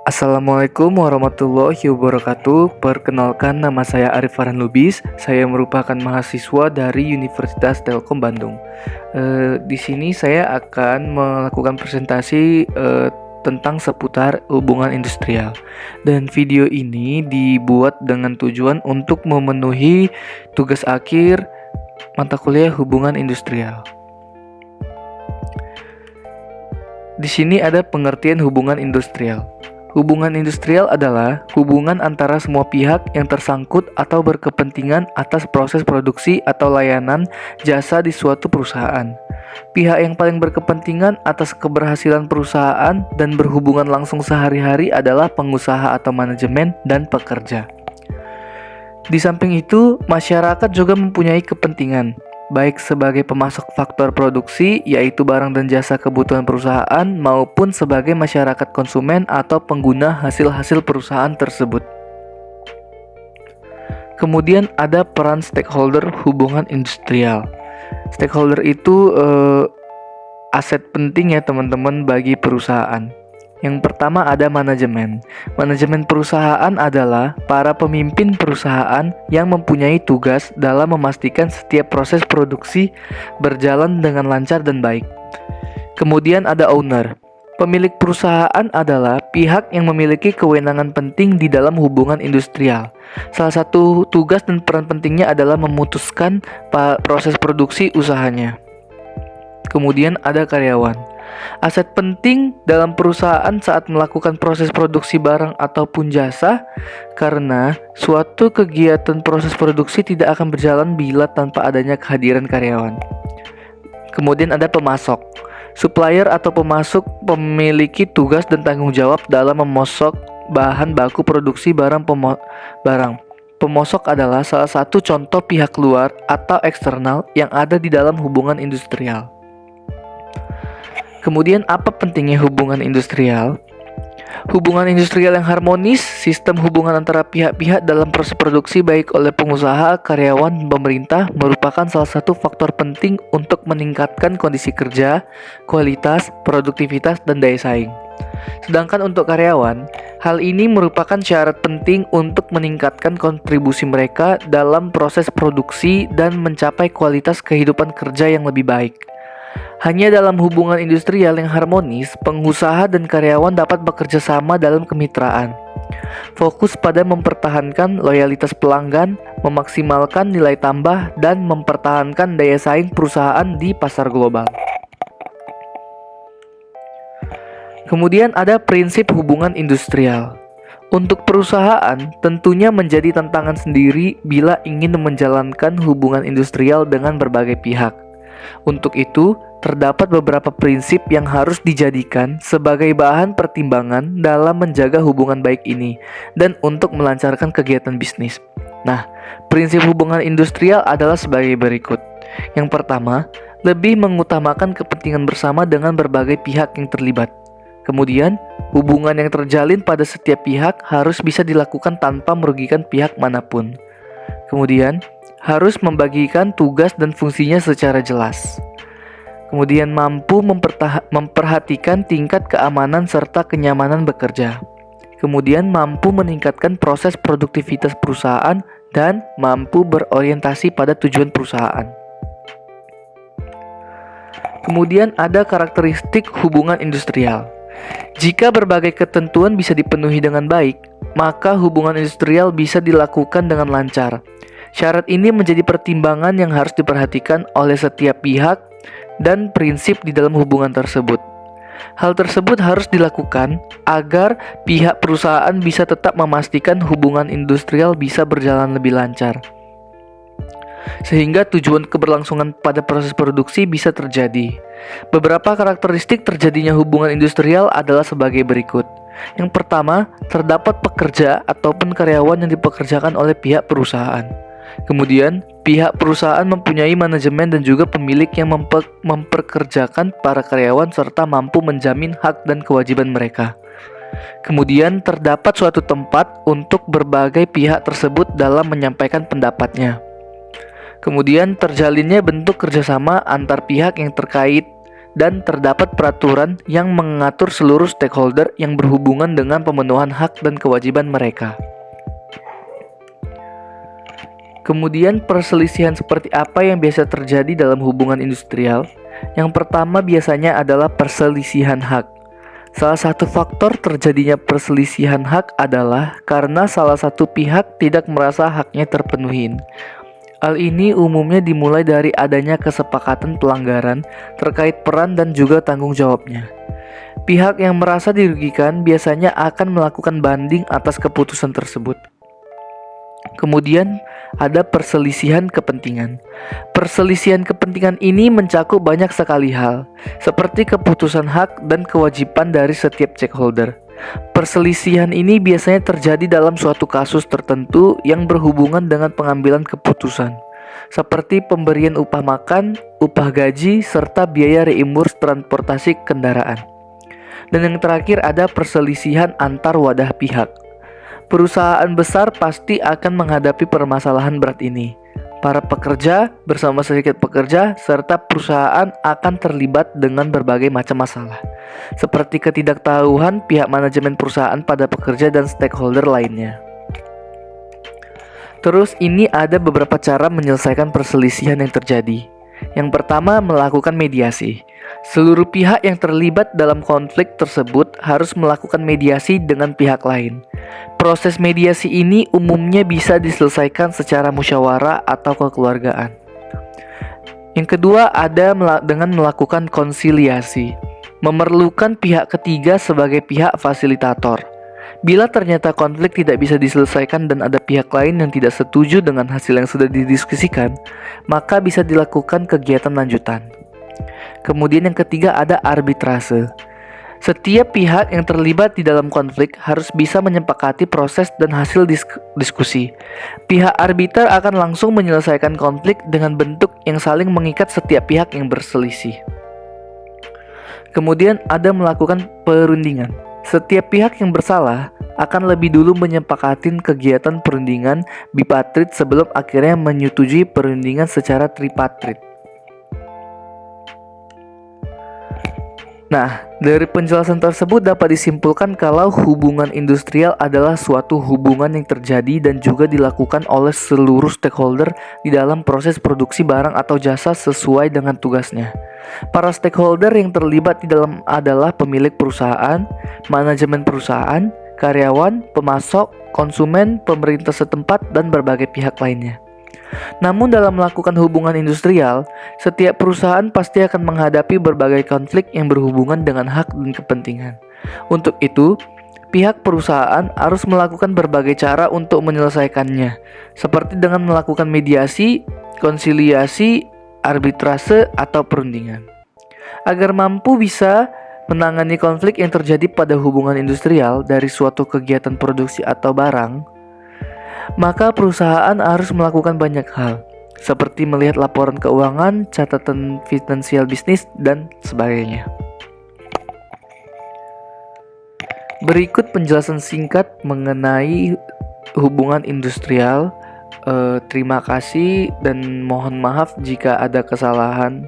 Assalamualaikum warahmatullahi wabarakatuh. Perkenalkan, nama saya Arif Farhan Lubis. Saya merupakan mahasiswa dari Universitas Telkom Bandung. Di sini saya akan melakukan presentasi tentang seputar hubungan industrial. Dan video ini dibuat dengan tujuan untuk memenuhi tugas akhir mata kuliah hubungan industrial. Di sini ada pengertian hubungan industrial. Hubungan industrial adalah hubungan antara semua pihak yang tersangkut atau berkepentingan atas proses produksi atau layanan jasa di suatu perusahaan. Pihak yang paling berkepentingan atas keberhasilan perusahaan dan berhubungan langsung sehari-hari adalah pengusaha atau manajemen dan pekerja. Di samping itu, masyarakat juga mempunyai kepentingan, baik sebagai pemasok faktor produksi, yaitu barang dan jasa kebutuhan perusahaan, maupun sebagai masyarakat konsumen atau pengguna hasil-hasil perusahaan tersebut. Kemudian ada peran stakeholder hubungan industrial. Stakeholder itu aset penting ya teman-teman bagi perusahaan. Yang pertama ada manajemen. Manajemen perusahaan adalah para pemimpin perusahaan yang mempunyai tugas dalam memastikan setiap proses produksi berjalan dengan lancar dan baik. Kemudian ada owner. Pemilik perusahaan adalah pihak yang memiliki kewenangan penting di dalam hubungan industrial. Salah satu tugas dan peran pentingnya adalah memutuskan proses produksi usahanya. Kemudian ada karyawan. Aset penting dalam perusahaan saat melakukan proses produksi barang ataupun jasa, karena suatu kegiatan proses produksi tidak akan berjalan bila tanpa adanya kehadiran karyawan. Kemudian ada pemasok. Supplier atau pemasok memiliki tugas dan tanggung jawab dalam memasok bahan baku produksi barang. Pemasok adalah salah satu contoh pihak luar atau eksternal yang ada di dalam hubungan industrial. Kemudian apa pentingnya hubungan industrial? Hubungan industrial yang harmonis, sistem hubungan antara pihak-pihak dalam proses produksi baik oleh pengusaha, karyawan, dan pemerintah merupakan salah satu faktor penting untuk meningkatkan kondisi kerja, kualitas, produktivitas, dan daya saing. Sedangkan untuk karyawan, hal ini merupakan syarat penting untuk meningkatkan kontribusi mereka dalam proses produksi dan mencapai kualitas kehidupan kerja yang lebih baik. Hanya dalam hubungan industrial yang harmonis, pengusaha dan karyawan dapat bekerja sama dalam kemitraan. Fokus pada mempertahankan loyalitas pelanggan, memaksimalkan nilai tambah, dan mempertahankan daya saing perusahaan di pasar global. Kemudian ada prinsip hubungan industrial. Untuk perusahaan, tentunya menjadi tantangan sendiri bila ingin menjalankan hubungan industrial dengan berbagai pihak. Untuk itu, terdapat beberapa prinsip yang harus dijadikan sebagai bahan pertimbangan dalam menjaga hubungan baik ini dan untuk melancarkan kegiatan bisnis. Nah, prinsip hubungan industrial adalah sebagai berikut. Yang pertama, lebih mengutamakan kepentingan bersama dengan berbagai pihak yang terlibat. Kemudian, hubungan yang terjalin pada setiap pihak harus bisa dilakukan tanpa merugikan pihak manapun. Kemudian, harus membagikan tugas dan fungsinya secara jelas. Kemudian mampu memperhatikan tingkat keamanan serta kenyamanan bekerja. Kemudian mampu meningkatkan proses produktivitas perusahaan dan mampu berorientasi pada tujuan perusahaan. Kemudian ada karakteristik hubungan industrial. Jika berbagai ketentuan bisa dipenuhi dengan baik, maka hubungan industrial bisa dilakukan dengan lancar. Syarat ini menjadi pertimbangan yang harus diperhatikan oleh setiap pihak dan prinsip di dalam hubungan tersebut. Hal tersebut harus dilakukan agar pihak perusahaan bisa tetap memastikan hubungan industrial bisa berjalan lebih lancar, sehingga tujuan keberlangsungan pada proses produksi bisa terjadi. Beberapa karakteristik terjadinya hubungan industrial adalah sebagai berikut. Yang pertama, terdapat pekerja ataupun karyawan yang dipekerjakan oleh pihak perusahaan. Kemudian, pihak perusahaan mempunyai manajemen dan juga pemilik yang memperkerjakan para karyawan serta mampu menjamin hak dan kewajiban mereka. Kemudian, terdapat suatu tempat untuk berbagai pihak tersebut dalam menyampaikan pendapatnya. Kemudian, terjalinnya bentuk kerjasama antar pihak yang terkait dan terdapat peraturan yang mengatur seluruh stakeholder yang berhubungan dengan pemenuhan hak dan kewajiban mereka. Kemudian perselisihan seperti apa yang biasa terjadi dalam hubungan industrial? Yang pertama biasanya adalah perselisihan hak. Salah satu faktor terjadinya perselisihan hak adalah karena salah satu pihak tidak merasa haknya terpenuhi. Hal ini umumnya dimulai dari adanya kesepakatan pelanggaran terkait peran dan juga tanggung jawabnya. Pihak yang merasa dirugikan biasanya akan melakukan banding atas keputusan tersebut. Kemudian ada perselisihan kepentingan. Perselisihan kepentingan ini mencakup banyak sekali hal, seperti keputusan hak dan kewajiban dari setiap stakeholder. Perselisihan ini biasanya terjadi dalam suatu kasus tertentu yang berhubungan dengan pengambilan keputusan, seperti pemberian upah makan, upah gaji, serta biaya reimburse transportasi kendaraan. Dan yang terakhir ada perselisihan antar wadah pihak. Perusahaan besar pasti akan menghadapi permasalahan berat ini. Para pekerja bersama serikat pekerja serta perusahaan akan terlibat dengan berbagai macam masalah, seperti ketidaktahuan pihak manajemen perusahaan pada pekerja dan stakeholder lainnya. Terus ini ada beberapa cara menyelesaikan perselisihan yang terjadi. Yang pertama, melakukan mediasi. Seluruh pihak yang terlibat dalam konflik tersebut harus melakukan mediasi dengan pihak lain. Proses mediasi ini umumnya bisa diselesaikan secara musyawarah atau kekeluargaan. Yang kedua ada dengan melakukan konsiliasi. Memerlukan pihak ketiga sebagai pihak fasilitator. Bila ternyata konflik tidak bisa diselesaikan dan ada pihak lain yang tidak setuju dengan hasil yang sudah didiskusikan, maka bisa dilakukan kegiatan lanjutan. Kemudian yang ketiga ada arbitrase. Setiap pihak yang terlibat di dalam konflik harus bisa menyepakati proses dan hasil diskusi. Pihak arbiter akan langsung menyelesaikan konflik dengan bentuk yang saling mengikat setiap pihak yang berselisih. Kemudian ada melakukan perundingan. Setiap pihak yang bersalah akan lebih dulu menyepakati kegiatan perundingan bipatrit sebelum akhirnya menyetujui perundingan secara tripatrit. Nah, dari penjelasan tersebut dapat disimpulkan kalau hubungan industrial adalah suatu hubungan yang terjadi dan juga dilakukan oleh seluruh stakeholder di dalam proses produksi barang atau jasa sesuai dengan tugasnya. Para stakeholder yang terlibat di dalam adalah pemilik perusahaan, manajemen perusahaan, karyawan, pemasok, konsumen, pemerintah setempat, dan berbagai pihak lainnya. Namun dalam melakukan hubungan industrial, setiap perusahaan pasti akan menghadapi berbagai konflik yang berhubungan dengan hak dan kepentingan. Untuk itu, pihak perusahaan harus melakukan berbagai cara untuk menyelesaikannya, seperti dengan melakukan mediasi, konsiliasi, arbitrase, atau perundingan. Agar mampu bisa menangani konflik yang terjadi pada hubungan industrial dari suatu kegiatan produksi atau barang, maka perusahaan harus melakukan banyak hal, seperti melihat laporan keuangan, catatan finansial bisnis, dan sebagainya. Berikut penjelasan singkat mengenai hubungan industrial. Terima kasih dan mohon maaf jika ada kesalahan.